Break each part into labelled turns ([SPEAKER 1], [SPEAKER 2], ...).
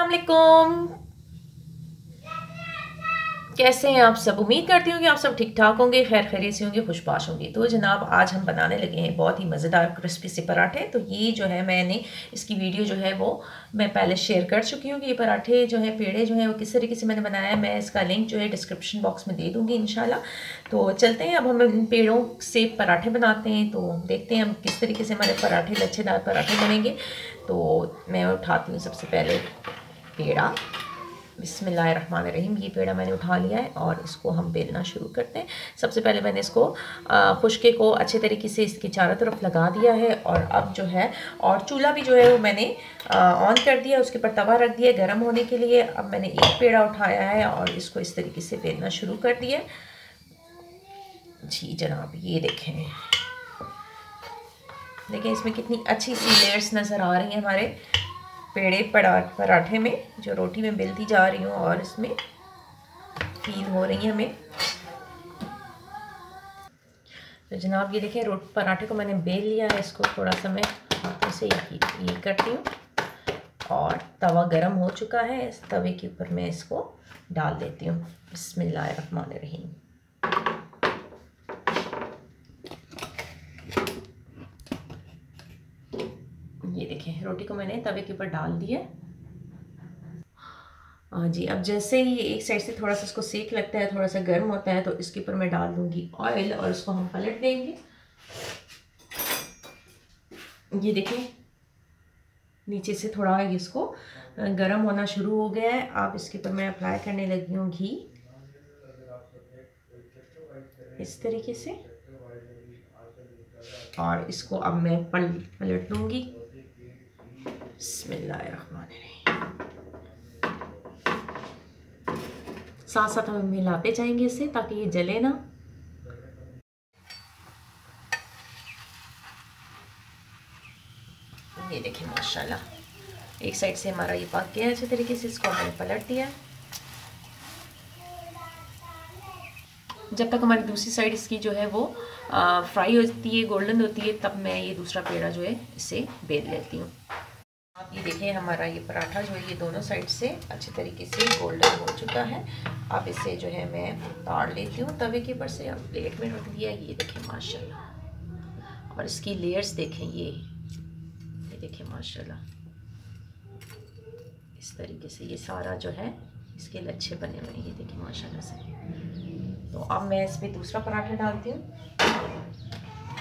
[SPEAKER 1] अस्सलाम वालेकुम। कैसे हैं आप सब? उम्मीद करती हूँ कि आप सब ठीक ठाक होंगे, खैर खैरियत से होंगे, खुशबाश होंगे। तो जनाब आज हम बनाने लगे हैं बहुत ही मज़ेदार क्रिस्पी से पराठे। तो ये जो है मैंने इसकी वीडियो जो है वो मैं पहले शेयर कर चुकी हूँ कि ये पराठे जो है पेड़े जो है वो किस तरीके से मैंने बनाया है। मैं इसका लिंक जो है डिस्क्रिप्शन बॉक्स में दे दूँगी इंशाल्लाह। तो चलते हैं अब हम इन पेड़ों से पराठे बनाते हैं। तो देखते हैं हम किस तरीके से हमारे पराठे लच्छेदार पराठे बनेंगे। तो मैं उठाती हूँ सबसे पहले पेड़ा। बिस्मिल्लाहिर्रहमानिर्रहीम। ये पेड़ा मैंने उठा लिया है और इसको हम बेलना शुरू करते हैं। सबसे पहले मैंने इसको खुश्के को अच्छे तरीके से इसके चारों तरफ लगा दिया है। और अब जो है और चूल्हा भी जो है वो मैंने ऑन कर दिया, उसके ऊपर तवा रख दिया गर्म होने के लिए। अब मैंने एक पेड़ा उठाया है और इसको इस तरीके से बेलना शुरू कर दिया जी जनाब। ये देखें इसमें कितनी अच्छी सी लेयर्स नज़र आ रही हैं हमारे पेड़े पराठे में, जो रोटी में बेलती जा रही हूँ और इसमें फील हो रही है हमें। तो जनाब ये देखिए पराठे को मैंने बेल लिया है। इसको थोड़ा सा मैं हाथों से ये करती हूँ और तवा गरम हो चुका है। इस तवे के ऊपर मैं इसको डाल देती हूँ। बिस्मिल्लाहिर्रहमानिर्रहीम। ये देखें रोटी को मैंने तवे के ऊपर डाल दिया। हाँ जी, अब जैसे ही एक साइड से थोड़ा सा इसको सेक लगता है, थोड़ा सा गर्म होता है, तो इसके ऊपर मैं डाल दूंगी ऑयल और इसको हम पलट देंगे। ये देखें नीचे से थोड़ा इसको गर्म होना शुरू हो गया है। अब इसके ऊपर मैं अप्लाई करने लगी हूँ घी इस तरीके से और इसको अब मैं पलट लूँगी। बिस्मिल्लाहिर्रहमानिर्रहीम। साथ साथ हम मिलाते जाएंगे इसे ताकि ये जले ना। ये देखिए माशाल्लाह एक साइड से हमारा ये पक गया अच्छे तरीके से। इसको हमने पलट दिया। जब तक हमारी दूसरी साइड इसकी जो है वो फ्राई होती है, गोल्डन होती है, तब मैं ये दूसरा पेड़ा जो है इसे बेल लेती हूँ। आप ये देखें हमारा ये पराठा जो है ये दोनों साइड से अच्छे तरीके से गोल्डन हो चुका है। अब इसे जो है मैं उतार लेती हूँ तवे के ऊपर से। अब प्लेट में रख दिया। ये देखें माशाल्लाह और इसकी लेयर्स देखें। ये देखें माशाल्लाह इस तरीके से ये सारा जो है इसके लच्छे बने हुए हैं। ये देखें माशाल्लाह से। तो अब मैं इसमें दूसरा पराठा डालती हूँ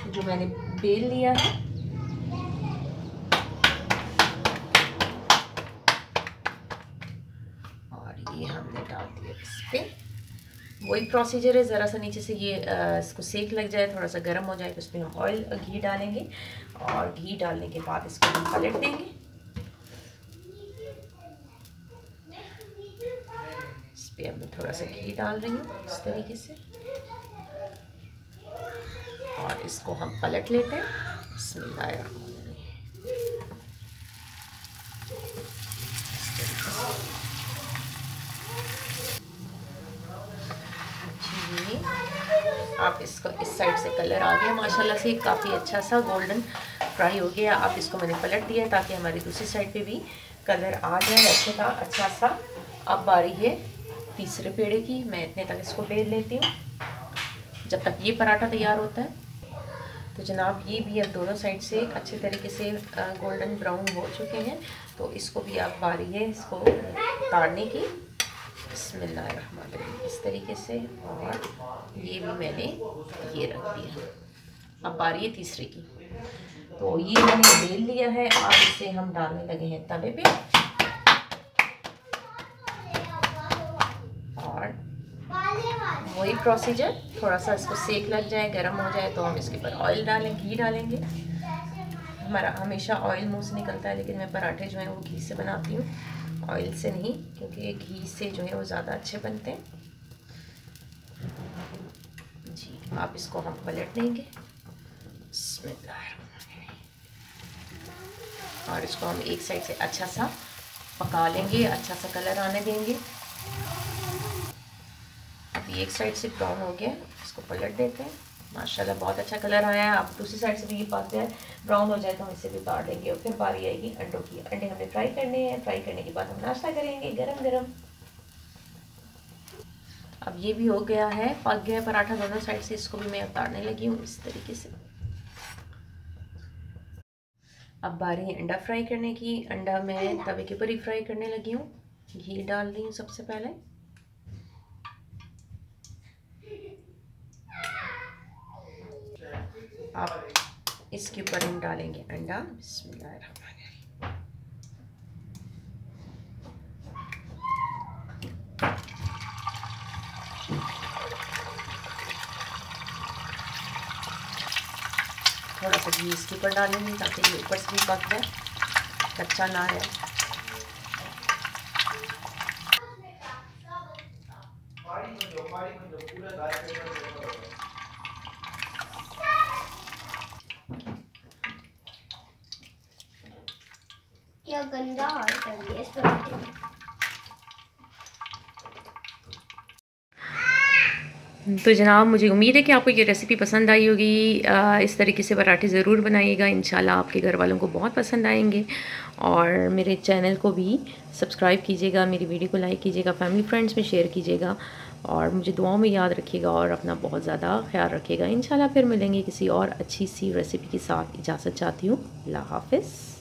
[SPEAKER 1] जो मैंने बेल लिया है। ये हमने डाल दिया इस पर। वही प्रोसीजर है, ज़रा सा नीचे से ये इसको सेक लग जाए, थोड़ा सा गर्म हो जाए, तो इसमें हम ऑयल घी डालेंगे और घी डालने के बाद इसको हम पलट देंगे। इस पर अब मैं थोड़ा सा घी डाल रही हूँ इस तरीके से और इसको हम पलट लेते हैं। बिस्मिल्लाहिर्रहमानिर्रहीम। आप इसको इस साइड से कलर आ गया माशाल्लाह से, काफ़ी अच्छा सा गोल्डन फ्राई हो गया। आप इसको मैंने पलट दिया ताकि हमारी दूसरी साइड पे भी कलर आ जाए अच्छा सा। अब बारी है तीसरे पेड़े की। मैं इतने तक इसको बेल लेती हूँ जब तक ये पराठा तैयार होता है। तो जनाब ये भी अब दोनों साइड से अच्छे तरीके से गोल्डन ब्राउन हो चुके हैं। तो इसको भी अब बारी है इसको उतारने की। बिस्मिल्लाहिर्रहमानिर्रहीम इस तरीके से। और ये भी मैंने ये रख दिया। अब बारी है तीसरे की। तो ये मैंने बेल लिया है। अब इसे हम डालने लगे हैं तवे पे और वही प्रोसीजर, थोड़ा सा इसको सेक लग जाए, गर्म हो जाए, तो हम इसके ऊपर ऑयल डालें, घी डालेंगे। हमारा हमेशा ऑयल मुंह से निकलता है, लेकिन मैं पराठे जो हैं वो घी से बनाती हूँ, ऑयल से नहीं, क्योंकि घी से जो है वो ज़्यादा अच्छे बनते हैं जी। आप इसको हम पलट देंगे और इसको हम एक साइड से अच्छा सा पका लेंगे, अच्छा सा कलर आने देंगे। अब एक साइड से ब्राउन हो गया, इसको पलट देते हैं। माशाल्लाह बहुत अच्छा कलर आया है। आप दूसरी साइड से भी ये पक जाए, ब्राउन हो जाए तो हम इसे भी उतार देंगे और फिर बारी आएगी अंडों की। अंडे हमने फ्राई करने हैं, फ्राई करने के बाद हम नाश्ता करेंगे गरम गरम। अब ये भी हो गया है, पक गया पराठा दोनों साइड से, इसको भी मैं उतारने लगी हूँ इस तरीके से। अब बारी है अंडा फ्राई करने की। अंडा मैं तवे के ऊपर ही फ्राई करने लगी हूँ। घी डाल रही हूँ सबसे पहले। अब इसके ऊपर हम डालेंगे अंडा। बिस्मिल्लाहिर्रहमानिर्रहीम। थोड़ा सा घी इसके ऊपर डालेंगे ताकि ये ऊपर से भी पक जाए, कच्चा ना रहे।
[SPEAKER 2] क्या गंदा हाल कर दिया इस पराठे में।
[SPEAKER 1] तो जनाब मुझे उम्मीद है कि आपको ये रेसिपी पसंद आई होगी। इस तरीके से पराठे ज़रूर बनाइएगा, इंशाल्लाह आपके घर वालों को बहुत पसंद आएंगे। और मेरे चैनल को भी सब्सक्राइब कीजिएगा, मेरी वीडियो को लाइक कीजिएगा, फैमिली फ्रेंड्स में शेयर कीजिएगा और मुझे दुआओं में याद रखिएगा और अपना बहुत ज़्यादा ख्याल रखिएगा। इंशाल्लाह फिर मिलेंगे किसी और अच्छी सी रेसिपी के साथ। इजाज़त चाहती हूँ। अल्लाह हाफ़िज़।